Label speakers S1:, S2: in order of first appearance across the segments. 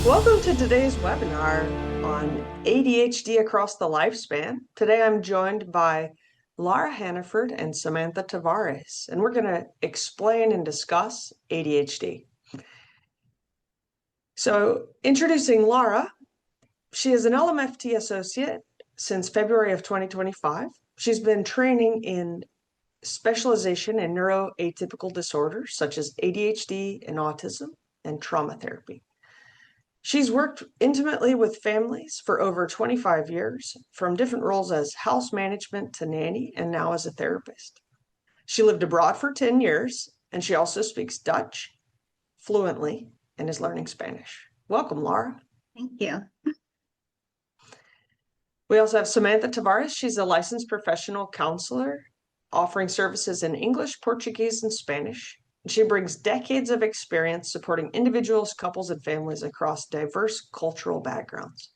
S1: Welcome to today's webinar on ADHD across the lifespan. Today I'm joined by Lara Hannaford and Samantha Tavarez, and we're going to explain and discuss ADHD. So, introducing Lara, she is an LMFT Associate since February of 2025. She's been training in specialization in neuroatypical disorders such as ADHD and autism and trauma therapy. She's worked intimately with families for over 25 years, from different roles as house management to nanny, and now as a therapist. She lived abroad for 10 years, and she also speaks Dutch fluently and is learning Spanish. Welcome, Lara.
S2: Thank you.
S1: We also have Samantha Tavares. She's a licensed professional counselor offering services in English, Portuguese, and Spanish. She brings decades of experience supporting individuals, couples, and families across diverse cultural backgrounds.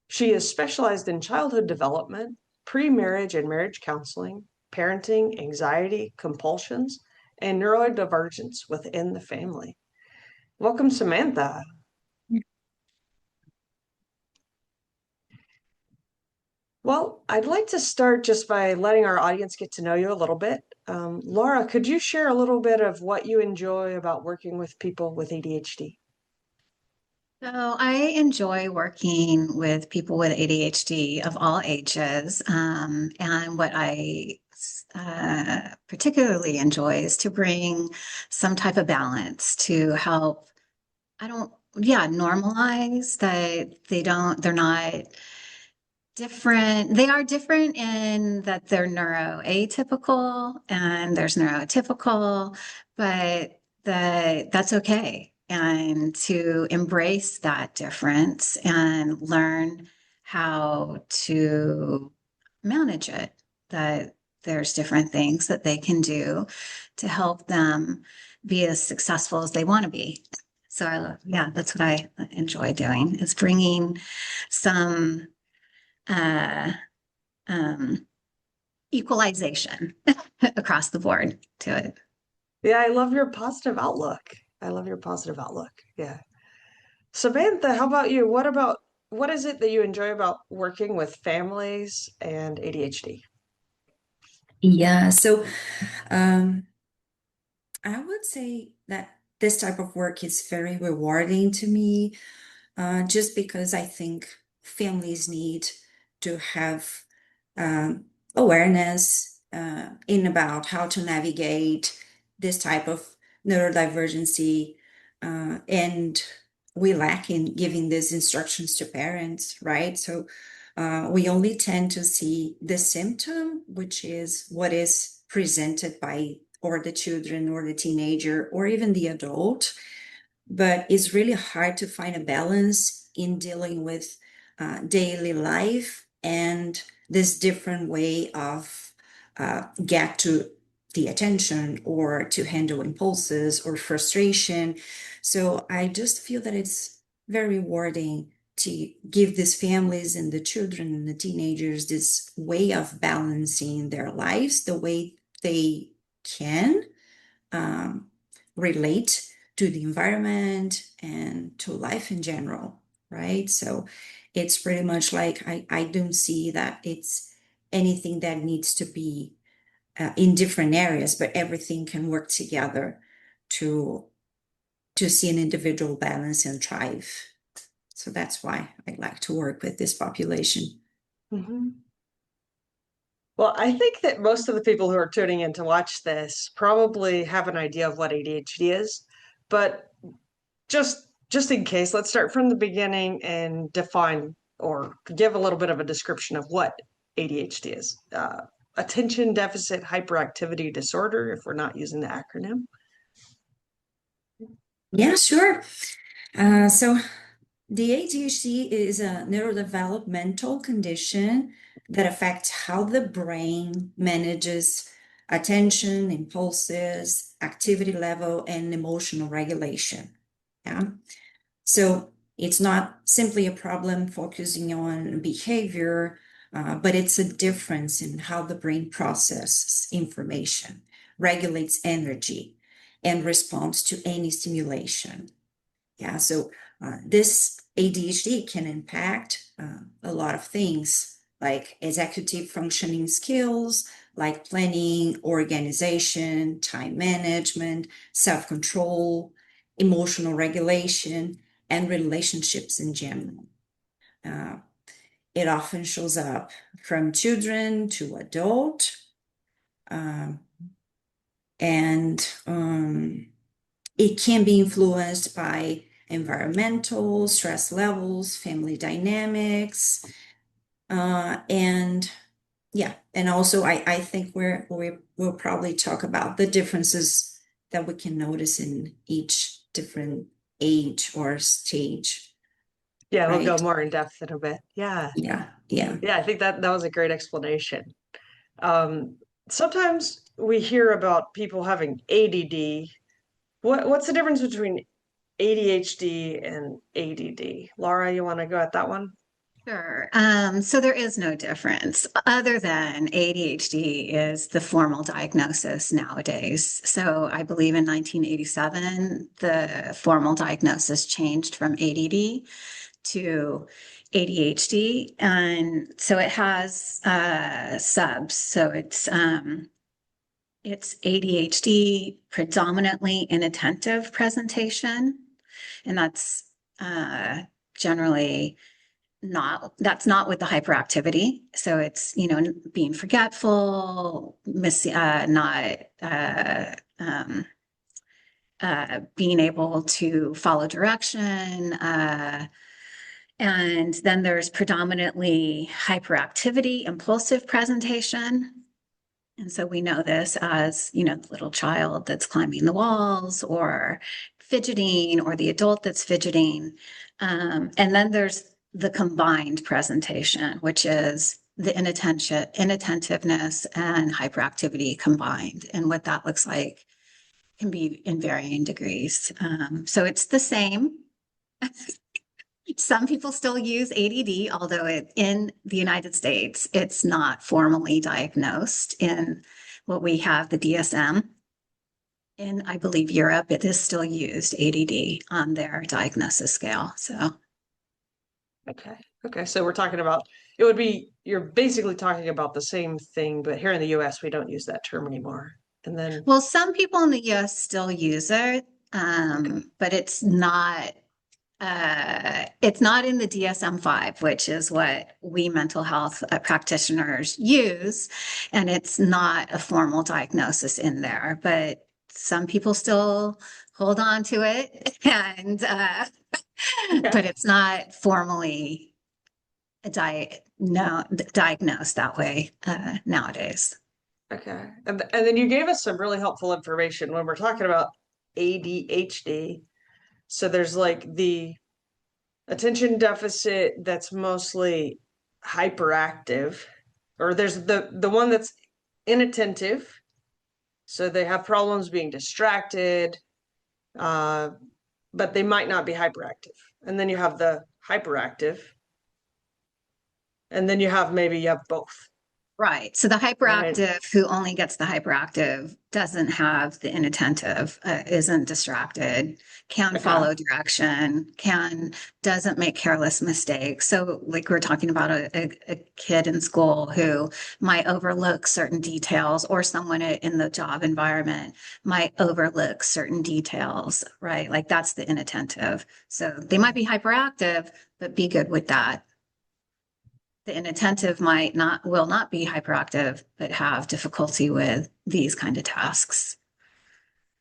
S1: She is specialized in childhood development, pre-marriage and marriage counseling, parenting, anxiety, compulsions, and neurodivergence within the family. Welcome, Samantha. Well, I'd like to start just by letting our audience get to know you a little bit. Lara, could you share a little bit of what you enjoy about working with people with ADHD?
S2: So I enjoy working with people with ADHD of all ages. And what I particularly enjoy is to bring some type of balance to help, normalize that they're not different. They are different in that they're neuroatypical and there's neurotypical, but that's okay. And to embrace that difference and learn how to manage it, that there's different things that they can do to help them be as successful as they want to be. So yeah, that's what I enjoy doing, is bringing some uh, equalization across the board to it.
S1: Yeah, I love your positive outlook. I love your positive outlook. Yeah. Samantha, how about you? What is it that you enjoy about working with families and ADHD?
S3: Yeah, so um, I would say that this type of work is very rewarding to me, just because I think families need to have awareness in about how to navigate this type of neurodivergency, and we lack in giving these instructions to parents, right? So we only tend to see the symptom, which is what is presented by or the children or the teenager or even the adult. But it's really hard to find a balance in dealing with daily life and this different way of get to the attention or to handle impulses or frustration. So I just feel that it's very rewarding to give these families and the children and the teenagers this way of balancing their lives the way they can, um, relate to the environment and to life in general, right? So it's pretty much like I don't see that it's anything that needs to be in different areas, but everything can work together to see an individual balance and thrive. So that's why I like to work with this population.
S1: Mm-hmm. Well, I think that most of the people who are tuning in to watch this probably have an idea of what ADHD is, but just in case, let's start from the beginning and define or give a little bit of a description of what ADHD is. Attention Deficit Hyperactivity Disorder, if we're not using the acronym.
S3: Yeah, sure. So the ADHD is a neurodevelopmental condition that affects how the brain manages attention, impulses, activity level, and emotional regulation. Yeah. So it's not simply a problem focusing on behavior, but it's a difference in how the brain processes information, regulates energy, and responds to any stimulation. Yeah, so This ADHD can impact a lot of things, like executive functioning skills, like planning, organization, time management, self-control, emotional regulation, and relationships in general. It often shows up from children to adult, and it can be influenced by environmental, stress levels, family dynamics, and yeah, and also I think we'll probably talk about the differences that we can notice in each different age or stage.
S1: Yeah, we'll go
S3: Right?
S1: more in depth in a bit. Yeah.
S3: Yeah, yeah.
S1: Yeah, I think that was a great explanation. Sometimes we hear about people having ADD. What's the difference between ADHD and ADD? Laura, you want to go at that one?
S2: Sure. So there is no difference other than ADHD is the formal diagnosis nowadays. So I believe in 1987, the formal diagnosis changed from ADD to ADHD. And so it has subs. So it's ADHD, predominantly inattentive presentation. And that's generally that's not with the hyperactivity. So it's, being forgetful, not being able to follow direction. And then there's predominantly hyperactivity, impulsive presentation. And so we know this as, the little child that's climbing the walls or fidgeting or the adult that's fidgeting. And then there's the combined presentation, which is the inattentiveness and hyperactivity combined. And what that looks like can be in varying degrees. So it's the same. Some people still use ADD, although in the United States, it's not formally diagnosed in what we have, the DSM. In, I believe, Europe, it is still used, ADD, on their diagnosis scale. So,
S1: Okay. Okay. So we're talking about you're basically talking about the same thing, but here in the US, we don't use that term anymore. And then,
S2: well, some people in the US still use it, but it's not in the DSM-5, which is what we mental health practitioners use, and it's not a formal diagnosis in there, but some people still hold on to it, and but it's not formally diagnosed that way nowadays.
S1: okay. And then you gave us some really helpful information when we're talking about ADHD. So there's like the attention deficit that's mostly hyperactive, or there's the one that's inattentive. So they have problems being distracted, but they might not be hyperactive. And then you have the hyperactive, and then you have both,
S2: Right. So the
S1: right?
S2: hyperactive who only gets the hyperactive doesn't have the inattentive, isn't distracted, can
S1: Okay.
S2: follow direction, doesn't make careless mistakes. So like we're talking about a kid in school who might overlook certain details, or someone in the job environment might overlook certain details, right? Like that's the inattentive. So they might be hyperactive, but be good with that. The inattentive will not be hyperactive, but have difficulty with these kind of tasks.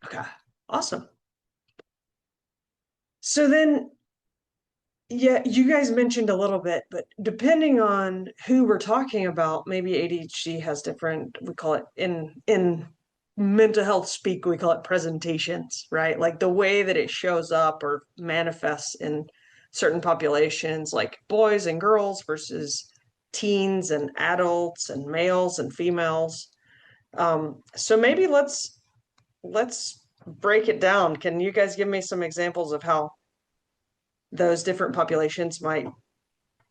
S1: Okay. Awesome. So then, yeah, you guys mentioned a little bit, but depending on who we're talking about, maybe ADHD has different, we call it in mental health speak, we call it presentations, right? Like the way that it shows up or manifests in certain populations, like boys and girls versus teens and adults and males and females. So maybe let's break it down. Can you guys give me some examples of how those different populations might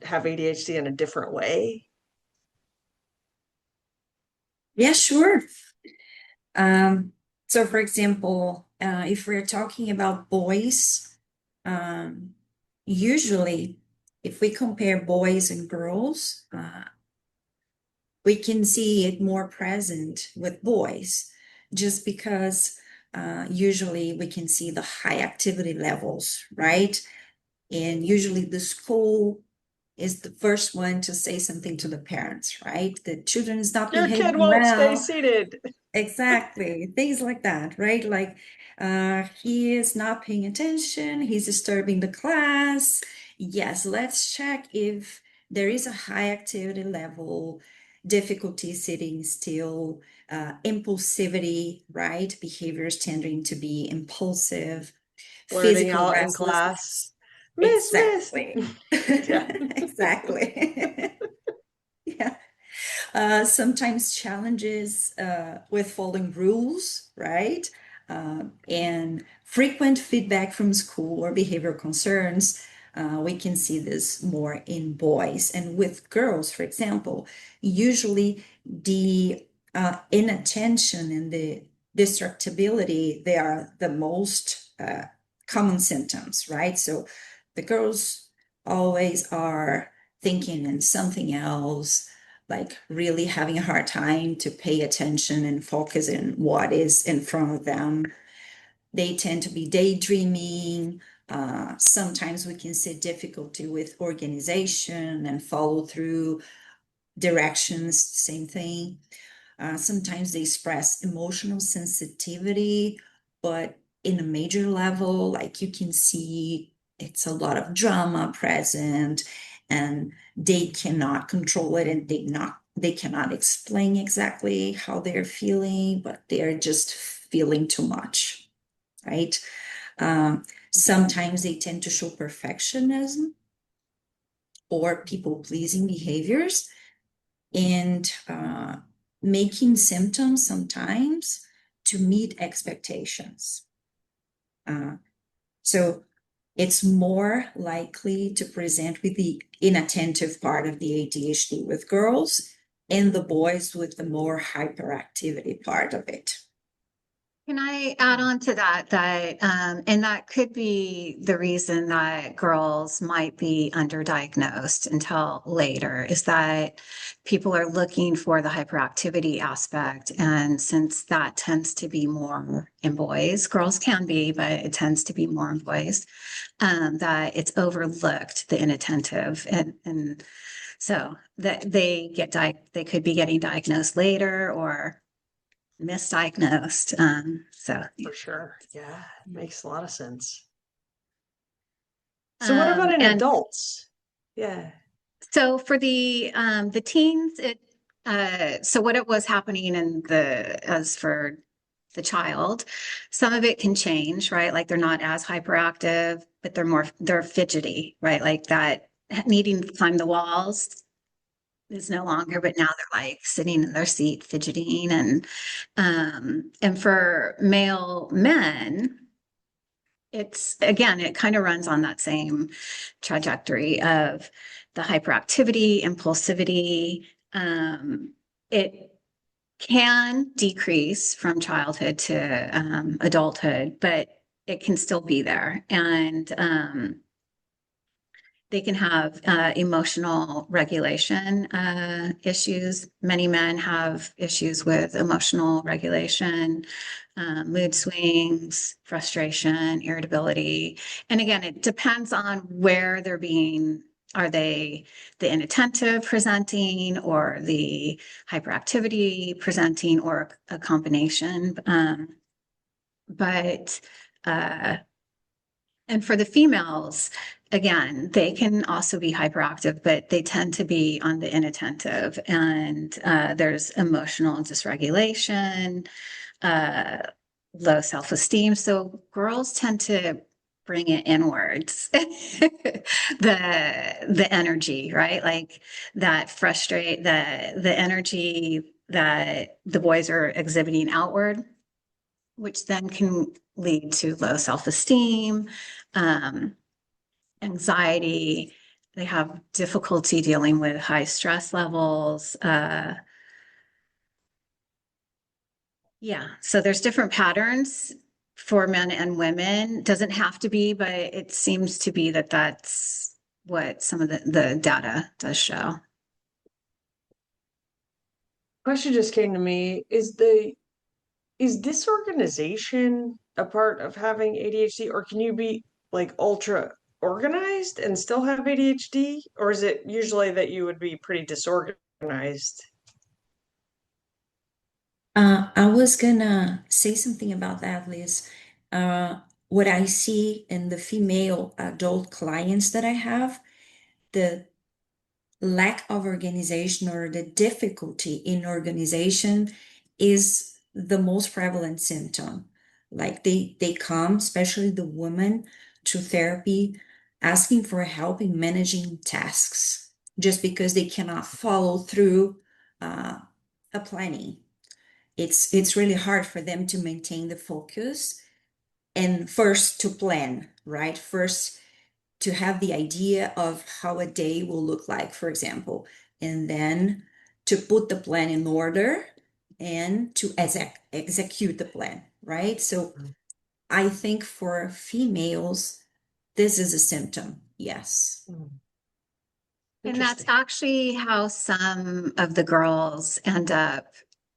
S1: have ADHD in a different way?
S3: Yeah, sure. So for example, if we're talking about boys, usually, if we compare boys and girls, we can see it more present with boys, just because usually we can see the high activity levels, right? And usually the school is the first one to say something to the parents, right? The children is not
S1: Your kid
S3: behaving
S1: won't stay
S3: well.
S1: seated.
S3: Exactly. Things like that, right? Like he is not paying attention, he's disturbing the class. Yes, let's check if there is a high activity level, difficulty sitting still, impulsivity, right? Behaviors tending to be impulsive,
S1: Blurting
S3: physical
S1: out in class,
S3: restlessness.
S1: miss.
S3: Exactly.
S1: Yeah.
S3: Exactly. Yeah. Sometimes challenges with following rules, right? And frequent feedback from school or behavioral concerns. We can see this more in boys. And with girls, for example, usually the inattention and the distractibility, they are the most common symptoms, right? So the girls always are thinking in something else, like really having a hard time to pay attention and focus in what is in front of them. They tend to be daydreaming. Sometimes we can see difficulty with organization and follow through directions, same thing. Sometimes they express emotional sensitivity, but in a major level, like you can see it's a lot of drama present, and they cannot control it, and they cannot explain exactly how they're feeling, but they're just feeling too much, right? Sometimes they tend to show perfectionism or people-pleasing behaviors, and making symptoms sometimes to meet expectations. So it's more likely to present with the inattentive part of the ADHD with girls, and the boys with the more hyperactivity part of it.
S2: Can I add on to that, and that could be the reason that girls might be underdiagnosed until later, is that people are looking for the hyperactivity aspect. And since that tends to be more in boys, girls can be, but it tends to be more in boys, that it's overlooked, the inattentive. And so that they could be getting diagnosed later or misdiagnosed.
S1: For sure. Yeah, it makes a lot of sense. So what about in
S2: And
S1: adults? Yeah.
S2: so for the teens, so what it was happening as for the child, some of it can change, right? Like they're not as hyperactive, but they're fidgety, right? Like that needing to climb the walls is no longer, but now they're like sitting in their seat fidgeting. And for male men, it kind of runs on that same trajectory of the hyperactivity, impulsivity. It can decrease from childhood to adulthood, but it can still be there. And they can have emotional regulation issues. Many men have issues with emotional regulation, mood swings, frustration, irritability. And again, it depends on where they're being. Are they the inattentive presenting or the hyperactivity presenting, or a combination? But and for the females, again, they can also be hyperactive, but they tend to be on the inattentive. And there's emotional dysregulation, uh, low self-esteem. So girls tend to bring it inwards, the energy, right? Like that the energy that the boys are exhibiting outward, which then can lead to low self-esteem, um, anxiety. They have difficulty dealing with high stress levels. Yeah, so there's different patterns for men and women. Doesn't have to be, but it seems to be that that's what some of the data does show.
S1: Question just came to me. Is disorganization a part of having ADHD, or can you be like ultra organized and still have ADHD? Or is it usually that you would be pretty disorganized?
S3: I was gonna say something about that, Liz. What I see in the female adult clients that I have, the lack of organization or the difficulty in organization is the most prevalent symptom. Like they come, especially the women, to therapy asking for help in managing tasks just because they cannot follow through a planning. It's really hard for them to maintain the focus and first to plan, right? First to have the idea of how a day will look like, for example, and then to put the plan in order and to execute the plan, right? So I think for females, this is a symptom, yes.
S2: And that's
S1: Interesting.
S2: actually how some of the girls end up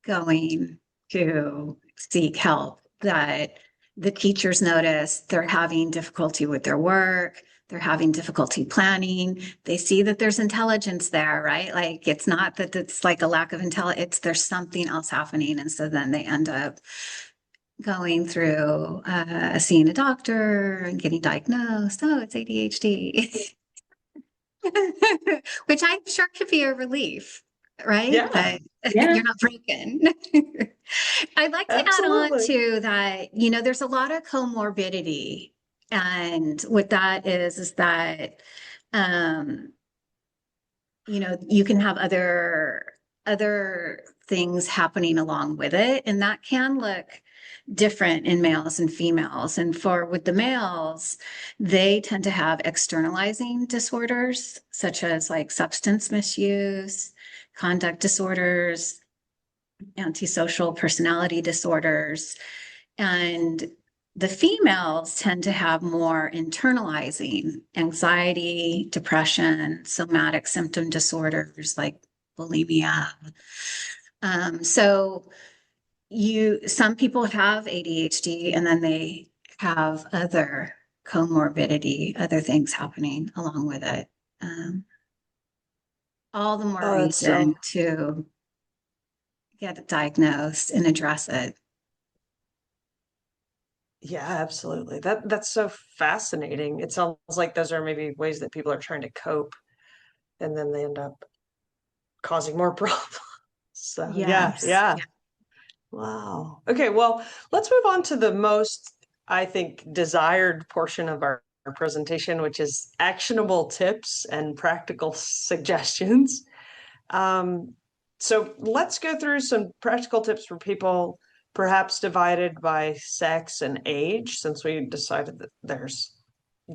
S2: going to seek help, that the teachers notice they're having difficulty with their work, they're having difficulty planning. They see that there's intelligence there, right? Like it's not that it's like a lack of intelligence, it's there's something else happening. And so then they end up going through seeing a doctor and getting diagnosed. Oh, it's ADHD. Which I'm sure could be a relief, right?
S1: Yeah,
S2: That
S3: Yeah.
S2: you're not broken. I'd like to add on
S1: absolutely.
S2: to that, there's a lot of comorbidity. And what that is that, um, you can have other things happening along with it. And that can look different in males and females. And with the males, they tend to have externalizing disorders, such as like substance misuse, conduct disorders, antisocial personality disorders. And the females tend to have more internalizing anxiety, depression, somatic symptom disorders like bulimia. So some people have ADHD and then they have other comorbidity, other things happening along with it. All the more
S1: Oh, that's so,
S2: reason to get it diagnosed and address it.
S1: yeah, absolutely. That's so fascinating. It sounds like those are maybe ways that people are trying to cope, and then they end up causing more problems. So yeah,
S2: Yes.
S1: yeah.
S2: Yeah.
S1: Wow. Okay, well, let's move on to the most, I think, desired portion of our presentation, which is actionable tips and practical suggestions. Um, so let's go through some practical tips for people, perhaps divided by sex and age, since we decided that there's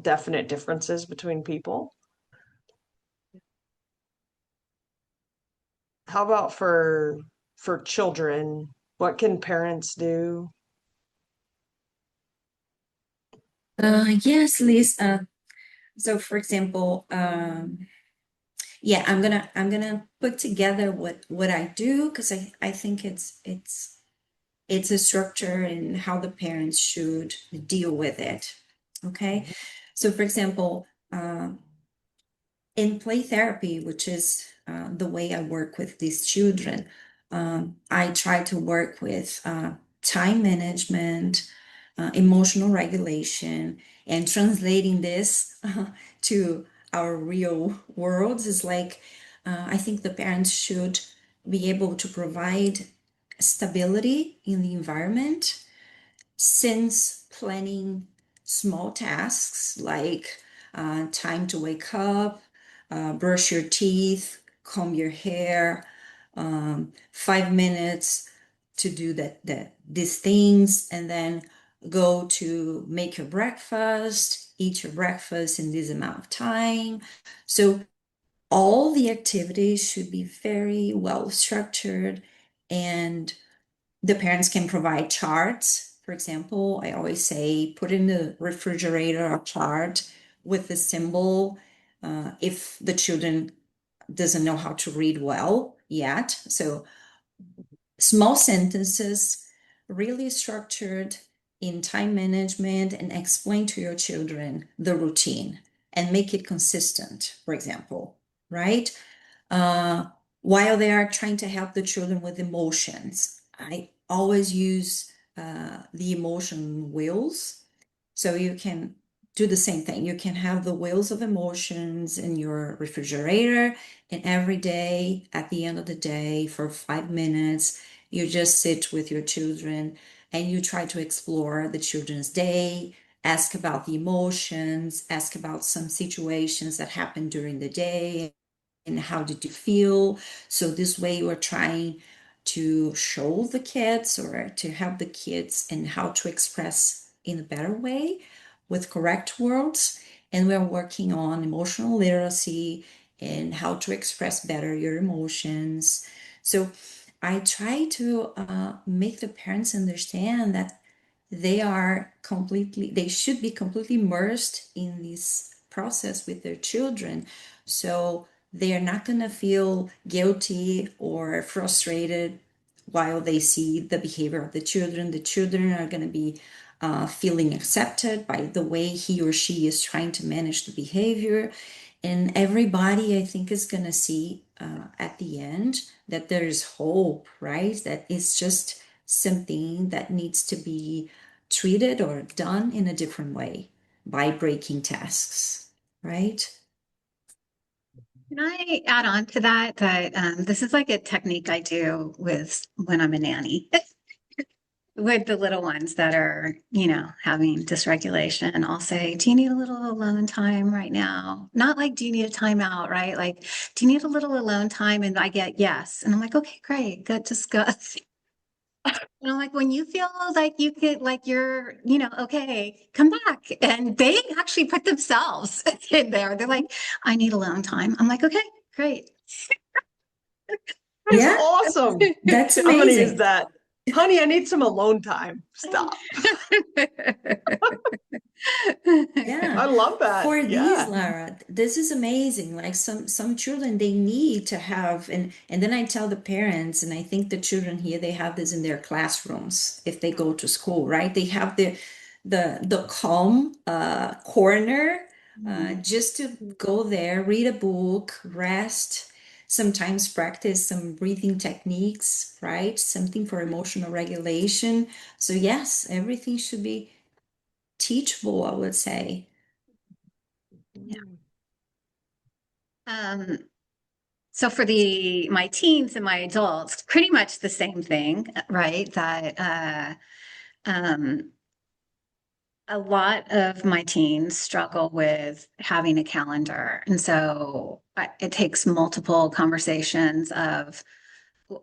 S1: definite differences between people. How about for children? What can parents do?
S3: Yes, Liz. So for example, yeah, I'm gonna put together what I do because I think it's a structure and how the parents should deal with it. Okay, so for example, in play therapy, which is the way I work with these children, I try to work with time management, emotional regulation, and translating this to our real worlds is like I think the parents should be able to provide stability in the environment since planning small tasks like time to wake up, brush your teeth, comb your hair, 5 minutes to do these things, and then go to make your breakfast, eat your breakfast in this amount of time. So all the activities should be very well structured, and the parents can provide charts For example, I always say put in the refrigerator a chart with the symbol if the children doesn't know how to read well yet. So small sentences, really structured in time management, and explain to your children the routine and make it consistent, for example, right? Uh, while they are trying to help the children with emotions, I always use the emotion wheels. So you can do the same thing. You can have the wheels of emotions in your refrigerator, and every day at the end of the day for 5 minutes, you just sit with your children and you try to explore the children's day, ask about the emotions, ask about some situations that happened during the day and how did you feel. So this way you are trying to show the kids or to help the kids in how to express in a better way with correct words. And we're working on emotional literacy and how to express better your emotions. So I try to make the parents understand that they should be completely immersed in this process with their children. So they are not going to feel guilty or frustrated while they see the behavior of the children. The children are going to be feeling accepted by the way he or she is trying to manage the behavior. And everybody, I think, is going to see at the end that there is hope, right? That it's just something that needs to be treated or done in a different way by breaking tasks, right?
S2: Can I add on to that this is like a technique I do with when I'm a nanny with the little ones that are, having dysregulation. I'll say, do you need a little alone time right now? Not like, do you need a timeout, right? Like, do you need a little alone time? And I get yes. And I'm like, okay, great, good, discuss. And I'm like, when you feel like you could, like you're, okay, come back. And they actually put themselves in there. They're like, I need alone time. I'm like, okay, great.
S1: That's
S3: Yeah,
S1: awesome.
S3: that's
S1: I'm gonna use
S3: amazing.
S1: that. Honey, I need some alone time. Stop.
S3: Yeah,
S1: I love that.
S3: for these,
S1: Yeah.
S3: Lara, this is amazing. Like some children, they need to have, and then I tell the parents, and I think the children here, they have this in their classrooms if they go to school, right? They have the calm corner just to go there, read a book, rest, sometimes practice some breathing techniques, right? Something for emotional regulation. So yes, everything should be teachable, I would say.
S2: Yeah. Um, so for my teens and my adults, pretty much the same thing, right? That a lot of my teens struggle with having a calendar. And so it takes multiple conversations of,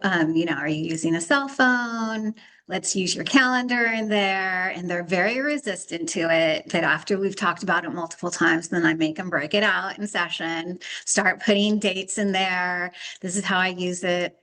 S2: are you using a cell phone? Let's use your calendar in there. And they're very resistant to it. That after we've talked about it multiple times, then I make them break it out in session, start putting dates in there. This is how I use it.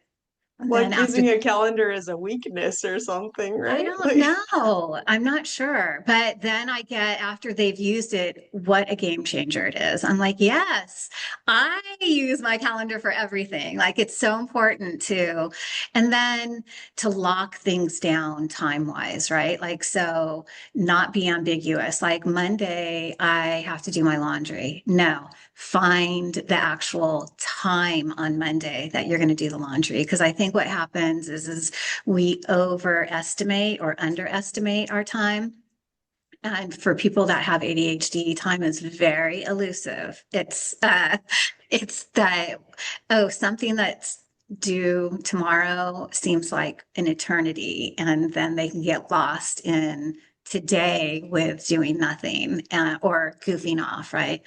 S2: And then
S1: Like
S2: after
S1: using a calendar as a weakness or something,
S2: I
S1: right?
S2: don't
S1: Like,
S2: know. I'm not sure. But then I get, after they've used it, what a game changer it is. I'm like, yes, I use my calendar for everything. Like it's so important to, and then to lock things down time wise, right? Like, so not be ambiguous. Like Monday, I have to do my laundry. No, find the actual time on Monday that you're going to do the laundry. Because I think what happens is we overestimate or underestimate our time. And for people that have ADHD, time is very elusive. It's that, oh, something that's due tomorrow seems like an eternity, and then they can get lost in today with doing nothing or goofing off, right?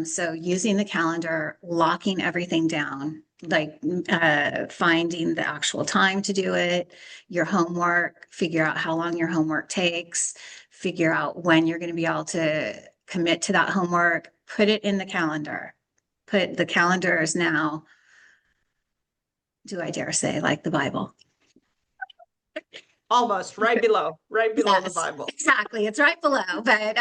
S2: So using the calendar, locking everything down, like finding the actual time to do it, your homework, figure out how long your homework takes, figure out when you're going to be able to commit to that homework, put it in the calendar. Put the calendar is now, do I dare say, like the Bible?
S1: Almost right below the
S2: Yes,
S1: Bible.
S2: exactly. It's right below, but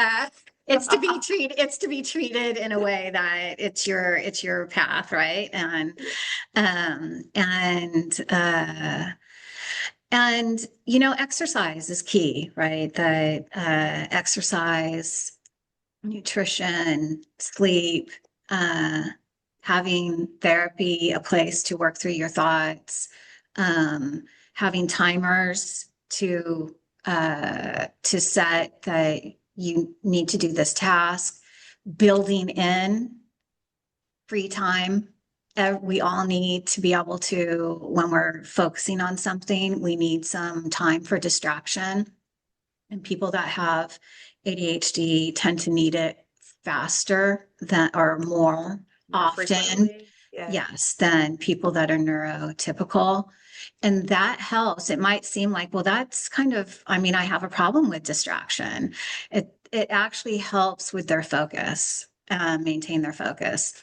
S2: it's to be treated. It's to be treated in a way that it's your path, right? Um, and uh, and exercise is key, right? That exercise, nutrition, sleep, uh, having therapy, a place to work through your thoughts, having timers to set that you need to do this task, building in free time. We all need to be able to, when we're focusing on something, we need some time for distraction. And people that have ADHD tend to need it faster than or more often,
S1: frequently. Yeah.
S2: yes, than people that are neurotypical. And that helps. It might seem like, well, that's kind of, I mean, I have a problem with distraction. It actually helps with their focus, maintain their focus.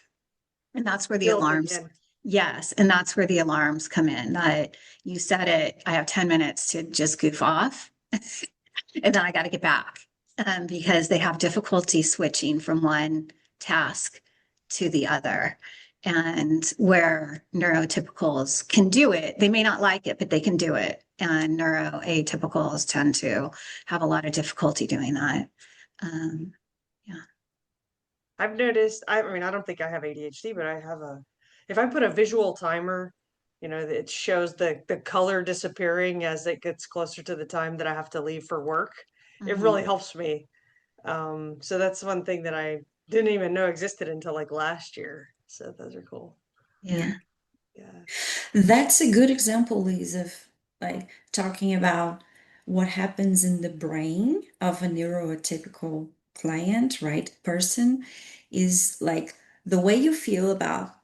S2: And that's where the
S1: Building
S2: alarms,
S1: in.
S2: yes, and that's where the alarms come in. That you said it, I have 10 minutes to just goof off. And then I got to get back because they have difficulty switching from one task to the other. And where neurotypicals can do it, they may not like it, but they can do it. And neuroatypicals tend to have a lot of difficulty doing that. Um,
S1: I've noticed, I mean, I don't think I have ADHD, but if I put a visual timer, it shows the color disappearing as it gets closer to the time that I have to leave for work. It really
S2: mhm.
S1: helps me. So that's one thing that I didn't even know existed until like last year. So those are cool.
S2: Yeah.
S1: Yeah.
S3: That's a good example, Liz, of like talking about what happens in the brain of a neurotypical client, right? Person is like the way you feel about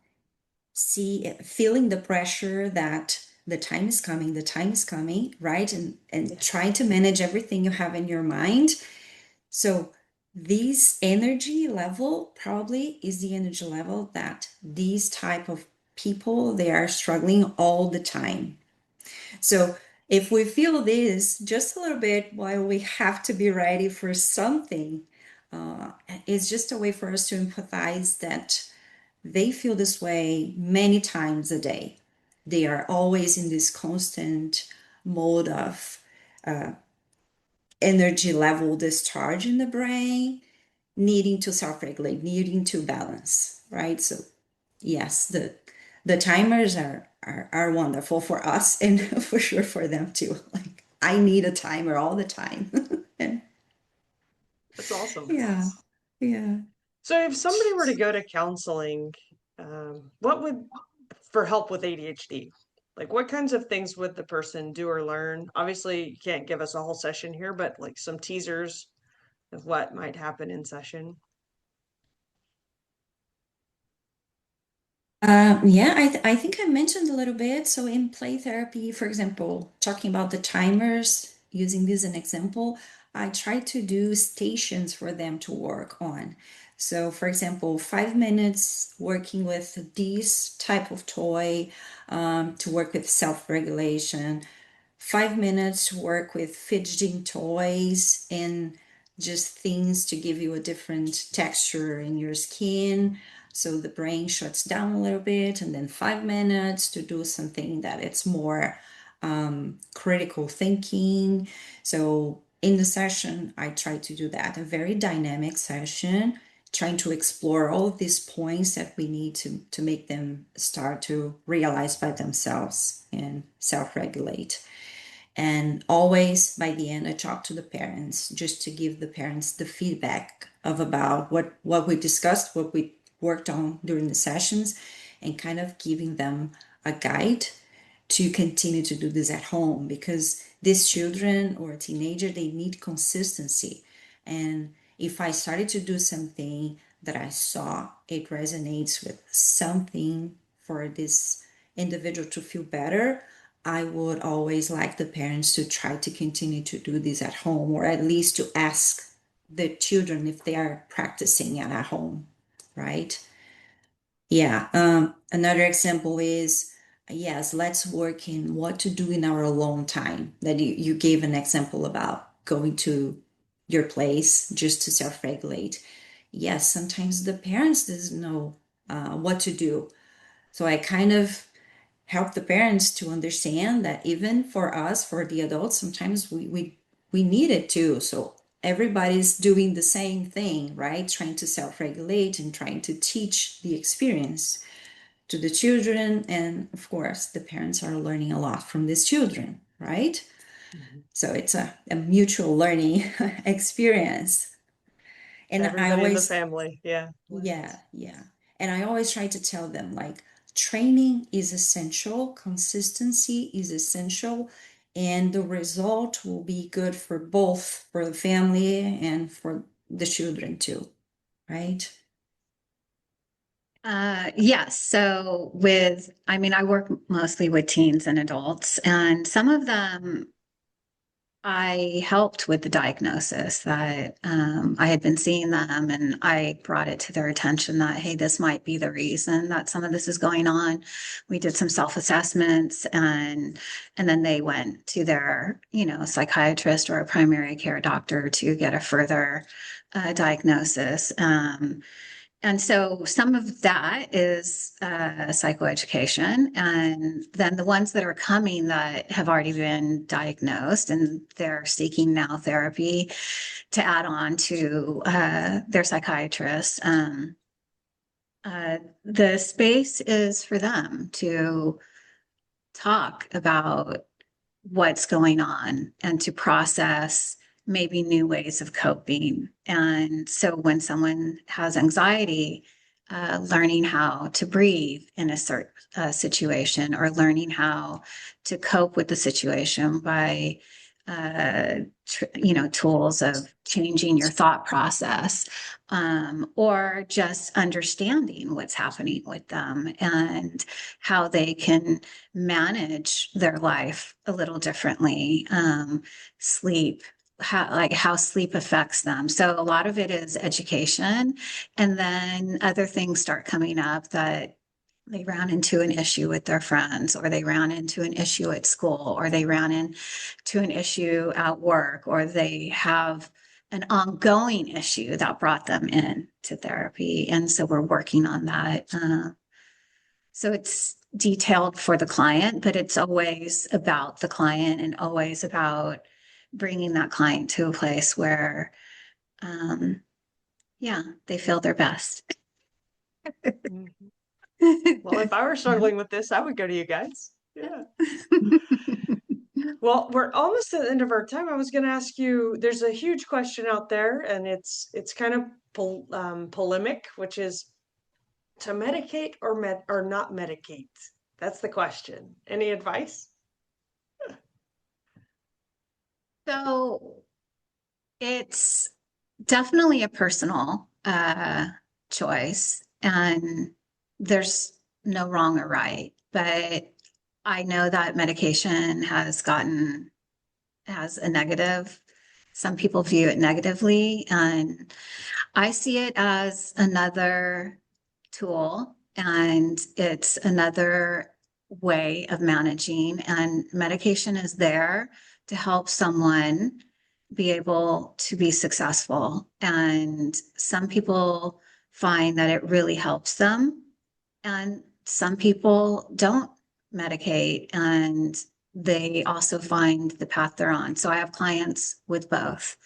S3: feeling the pressure that the time is coming, right? And trying to manage everything you have in your mind. So this energy level probably is the energy level that these type of people they are struggling all the time. So if we feel this just a little bit while we have to be ready for something, uh, it's just a way for us to empathize that they feel this way many times a day. They are always in this constant mode of energy level discharge in the brain, needing to self-regulate, needing to balance, right? So yes, the timers are wonderful for us and for sure for them too. Like I need a timer all the time. And
S1: That's awesome.
S3: yeah, yeah.
S1: So if somebody were to go to counseling, what would for help with ADHD? Like what kinds of things would the person do or learn? Obviously, you can't give us a whole session here, but like some teasers of what might happen in session.
S3: Yeah, I think I mentioned a little bit. So in play therapy, for example, talking about the timers, using this as an example, I try to do stations for them to work on. So for example, 5 minutes working with this type of toy, to work with self-regulation, 5 minutes to work with fidgeting toys and just things to give you a different texture in your skin so the brain shuts down a little bit, and then 5 minutes to do something that it's more critical thinking. So in the session I try to do that, a very dynamic session, trying to explore all of these points that we need to make them start to realize by themselves and self-regulate. And always by the end, I talk to the parents just to give the parents the feedback of about what we discussed, what we worked on during the sessions, and kind of giving them a guide to continue to do this at home, because these children or a teenager, they need consistency. And if I started to do something that I saw it resonates with something for this individual to feel better, I would always like the parents to try to continue to do this at home, or at least to ask the children if they are practicing it at home, right? Yeah. Another example is yes, let's work in what to do in our alone time. That you gave an example about going to your place just to self-regulate. Yes, sometimes the parents doesn't know what to do. So I kind of help the parents to understand that even for us, for the adults, sometimes we need it too. So everybody's doing the same thing, right? Trying to self-regulate and trying to teach the experience to the children. And of course, the parents are learning a lot from these children, right?
S1: Mhm.
S3: So it's a mutual learning experience. And I
S1: Everybody in the
S3: always,
S1: family, yeah.
S3: yeah, yeah. And I always try to tell them like training is essential, consistency is essential, and the result will be good for both for the family and for the children too, right?
S2: Yes. So I work mostly with teens and adults, and some of them I helped with the diagnosis that I had been seeing them, and I brought it to their attention that, hey, this might be the reason that some of this is going on. We did some self-assessments, and then they went to their, psychiatrist or a primary care doctor to get a further diagnosis. And so some of that is psychoeducation. And then the ones that are coming that have already been diagnosed and they're seeking now therapy to add on to their psychiatrist. The space is for them to talk about what's going on and to process maybe new ways of coping. And so when someone has anxiety, learning how to breathe in a certain situation or learning how to cope with the situation by tools of changing your thought process, or just understanding what's happening with them and how they can manage their life a little differently. Sleep, how sleep affects them. So a lot of it is education, and then other things start coming up that they ran into an issue with their friends, or they ran into an issue at school, or they ran into an issue at work, or they have an ongoing issue that brought them in to therapy. And so we're working on that. So it's detailed for the client, but it's always about the client and always about bringing that client to a place where, um, yeah, they feel their best.
S1: Mhm. Well, if I were struggling with this, I would go to you guys. Yeah. Well, we're almost at the end of our time. I was going to ask you, there's a huge question out there, and it's kind of polemic, which is to medicate or not medicate. That's the question. Any advice?
S2: So it's definitely a personal choice, and there's no wrong or right. But I know that medication has a negative. Some people view it negatively, and I see it as another tool, and it's another way of managing. And medication is there to help someone be able to be successful. And some people find that it really helps them, and some people don't medicate, and they also find the path they're on. So I have clients with both.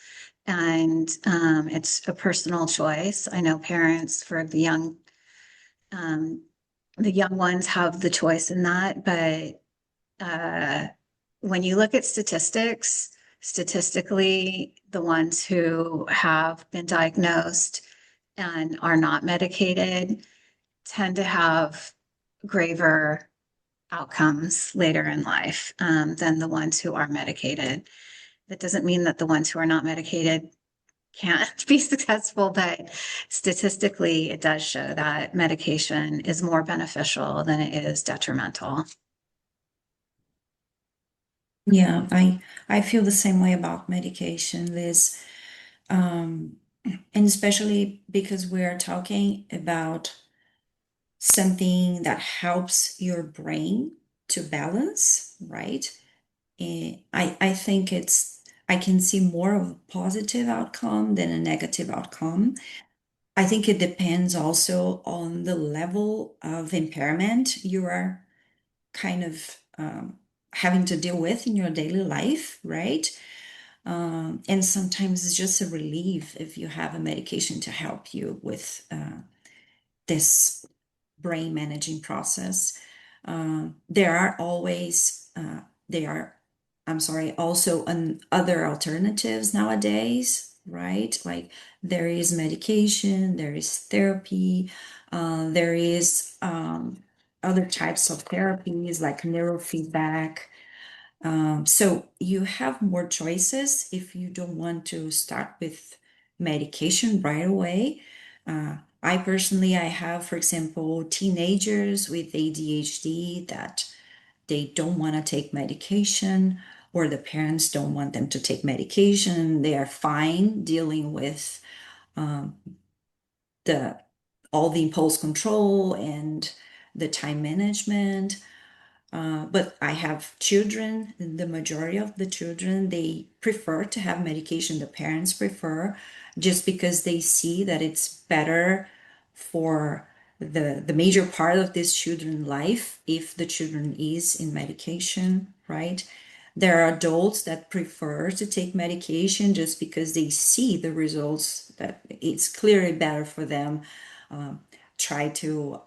S2: And it's a personal choice. I know parents for um, the young ones have the choice in that, but uh, when you look at statistics, statistically, the ones who have been diagnosed and are not medicated tend to have graver outcomes later in life than the ones who are medicated. That doesn't mean that the ones who are not medicated can't be successful, but statistically, it does show that medication is more beneficial than it is detrimental.
S3: Yeah, I feel the same way about medication, Liz. Um, and especially because we're talking about something that helps your brain. to balance, right? I think I can see more of a positive outcome than a negative outcome. I think it depends also on the level of impairment you are kind of having to deal with in your daily life, right? And sometimes it's just a relief if you have a medication to help you with this brain managing process. There are always, there are, I'm sorry, also other alternatives nowadays, right? Like there is medication, there is therapy, there is other types of therapies like neurofeedback. So you have more choices if you don't want to start with medication right away. I personally, I have, for example, teenagers with ADHD that they don't want to take medication, or the parents don't want them to take medication. They are fine dealing with um, the all the impulse control and the time management. But I have children, the majority of the children, they prefer to have medication. The parents prefer just because they see that it's better for the major part of this children's life if the children is in medication, right? There are adults that prefer to take medication just because they see the results that it's clearly better for them. Try to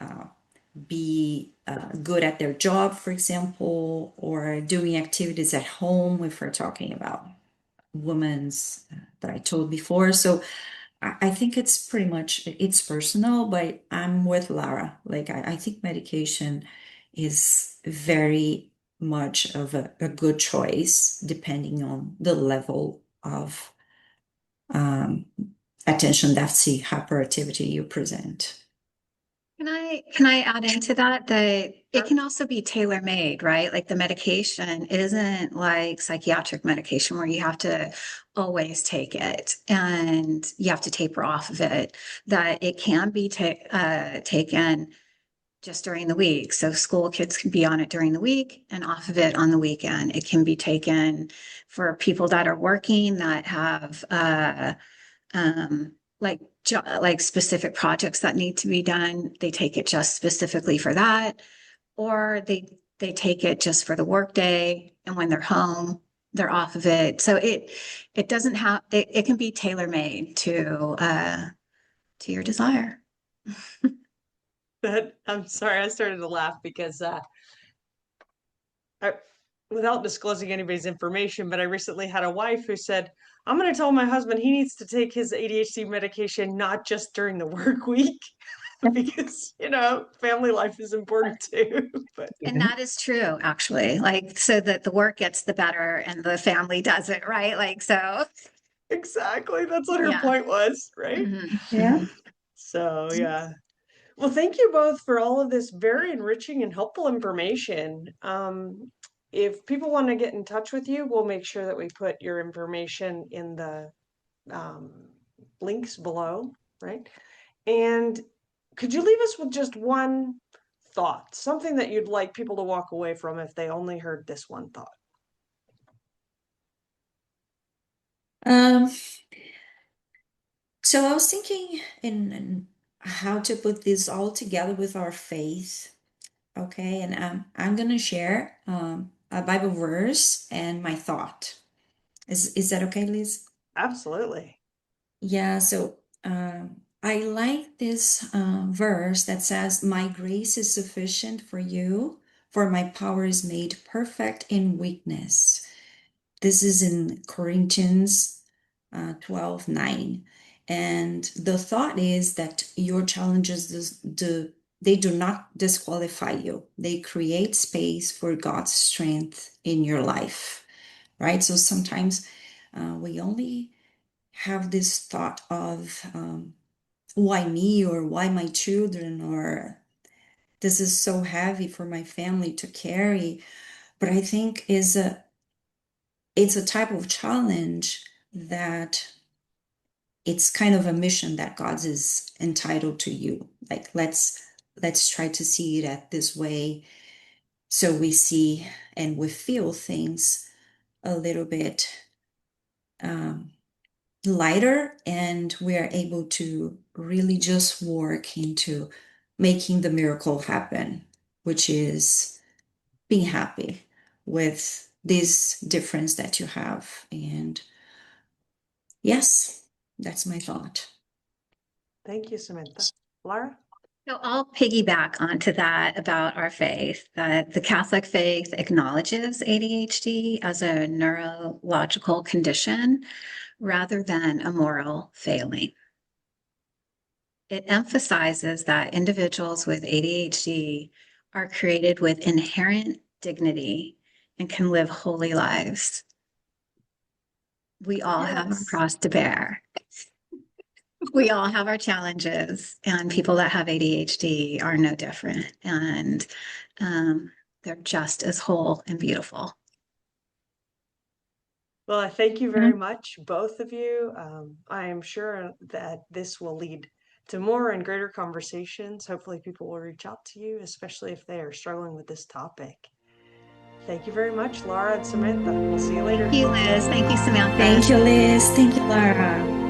S3: be good at their job, for example, or doing activities at home if we're talking about women's that I told before. So I think it's pretty much it's personal, but I'm with Lara. Like I think medication is very much of a good choice depending on the level of um, attention deficit hyperactivity you present.
S2: Can I add into that it can also be tailor-made, right? Like the medication isn't like psychiatric medication where you have to always take it and you have to taper off of it, that it can be taken just during the week. So school kids can be on it during the week and off of it on the weekend. It can be taken for people that are working that have um, like like specific projects that need to be done. They take it just specifically for that, or they take it just for the workday, and when they're home, they're off of it. So it doesn't have it can be tailor made to your desire.
S1: That I'm sorry, I started to laugh because I, without disclosing anybody's information, but I recently had a wife who said, I'm going to tell my husband he needs to take his ADHD medication not just during the work week, because, family life is important too. But
S2: And that is true, actually. Like, so that the work gets the better and the family doesn't, right? Like, so
S1: exactly, that's what her
S2: yeah.
S1: point was, right?
S3: Yeah.
S1: So, yeah. Well, thank you both for all of this very enriching and helpful information. If people want to get in touch with you, we'll make sure that we put your information in the um, links below, right? And could you leave us with just one thought, something that you'd like people to walk away from if they only heard this one thought?
S3: Um, so I was thinking in how to put this all together with our faith. Okay, and I'm gonna share a Bible verse and my thought. Is that okay, Liz?
S1: Absolutely.
S3: Yeah, so I like this verse that says, "My grace is sufficient for you, for my power is made perfect in weakness." This is in Corinthians 12:9. And the thought is that your challenges they do not disqualify you. They create space for God's strength in your life, right? So sometimes we only have this thought of why me or why my children or this is so heavy for my family to carry. But I think it's a type of challenge that it's kind of a mission that God is entitled to you. Like let's try to see it at this way. So we see and we feel things a little bit lighter, and we are able to really just work into making the miracle happen, which is being happy with this difference that you have. And yes, that's my thought.
S1: Thank you, Samantha. Lara?
S2: So I'll piggyback onto that about our faith, that the Catholic faith acknowledges ADHD as a neurological condition rather than a moral failing. It emphasizes that individuals with ADHD are created with inherent dignity and can live holy lives. We all have a
S1: Yes.
S2: cross to bear. We all have our challenges, and people that have ADHD are no different. And they're just as whole and beautiful.
S1: Well, I thank you very much, both of you. I am sure that this will lead to more and greater conversations. Hopefully, people will reach out to you, especially if they are struggling with this topic. Thank you very much, Lara and Samantha. We'll see you later.
S2: Thank you, Liz. Thank you, Samantha.
S3: Thank you, Liz. Thank you, Lara.